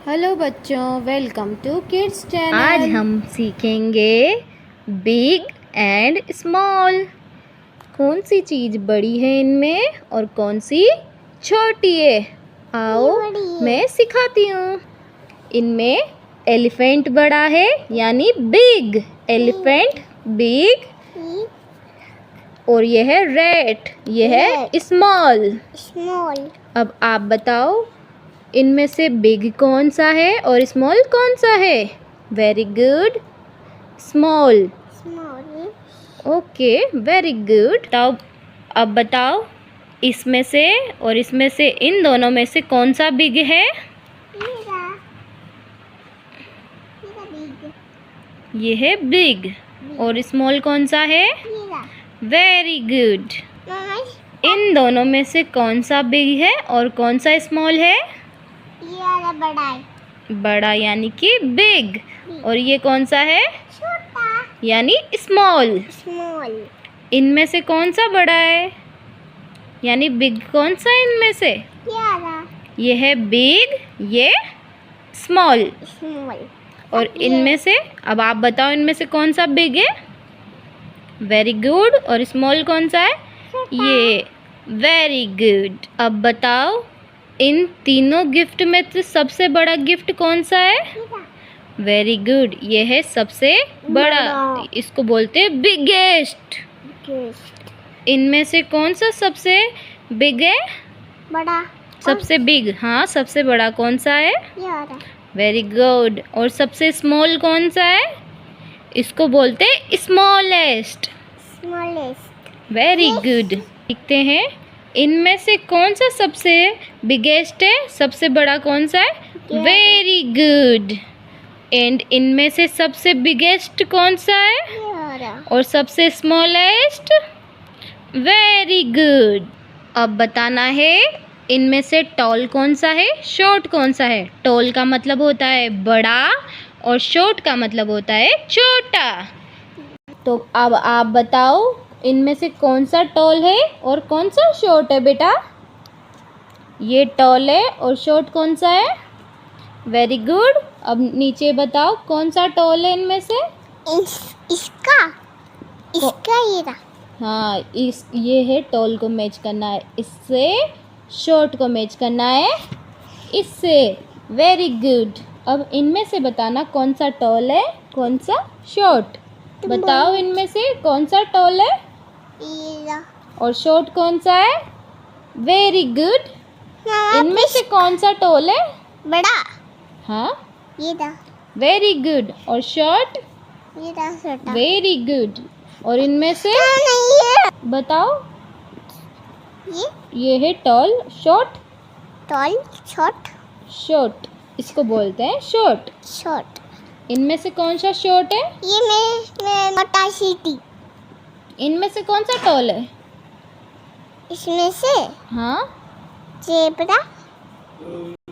Hello बच्चों, welcome to kids channel. आज हम सीखेंगे बिग एंड स्मॉल। कौन सी चीज़ बड़ी है इनमें और कौन सी छोटी है। आओ मैं सिखाती हूँ। इनमें एलिफेंट बड़ा है यानी बिग, एलिफेंट बिग। और यह है रैट, यह है स्मॉल। अब आप बताओ इनमें से बिग कौन सा है और स्मॉल कौन सा है। Very good, small. Okay, very good. तो अब बताओ इसमें से और इसमें से, इन दोनों में से कौन सा बिग है। ये है बिग। और स्मॉल कौन सा है। Very good. इन दोनों में से कौन सा बिग है और कौन सा स्मॉल है। बड़ा यानी कि बिग। और ये कौन सा है। छोटा यानी स्मॉल। इनमें से कौन सा बड़ा है यानी बिग कौन सा है इनमें से। ये है बिग, ये स्मॉल। और इनमें से अब आप बताओ इनमें से कौन सा बिग है। Very good. और स्मॉल कौन सा है। ये। Very good. अब बताओ इन तीनों गिफ्ट में से सबसे बड़ा गिफ्ट कौन सा है। वेरी गुड, ये है सबसे बड़ा। इसको बोलते हैं बिगेस्ट। इनमें से कौन सा सबसे बिग है। बड़ा। सबसे बिग, हाँ सबसे बड़ा कौन सा है। Very good. और सबसे स्मॉल कौन सा है। इसको बोलते हैं स्मॉलेस्ट। Very good. देखते हैं इनमें से कौन सा सबसे बिगेस्ट है, सबसे बड़ा कौन सा है। Very good. एंड इनमें से सबसे बिगेस्ट कौन सा है और सबसे स्मॉलेस्ट। Very good. अब बताना है इनमें से टॉल कौन सा है, शॉर्ट कौन सा है। टॉल का मतलब होता है बड़ा और शॉर्ट का मतलब होता है छोटा। तो अब आप बताओ इनमें से कौन सा टॉल है और कौन सा शॉर्ट है बेटा। ये टॉल है और शॉर्ट कौन सा है। Very good. अब नीचे बताओ कौन सा टॉल है इनमें से। इसका ये रहा। हाँ, ये है टॉल को मैच करना है इससे, शॉर्ट को मैच करना है इससे। Very good. अब इनमें से बताना कौन सा टॉल है कौन सा शॉर्ट। बताओ इनमें से कौन सा टॉल है और शॉर्ट कौन सा है। Very good. इनमें से कौन सा टॉल है। बड़ा। हाँ, ये रहा। Very good. और शॉर्ट। ये रहा छोटा। Very good. और इनमें से नहीं है। बताओ। ये है tall, short. Tall, short. Short इसको बोलते हैं शॉर्ट। इनमें से कौन सा शॉर्ट है। ये मैं मोटा सीटी। इनमें से कौन सा टॉल है। इसमें से हाँ, जेब्रा।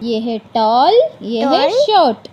ये है टॉल, ये है शॉर्ट।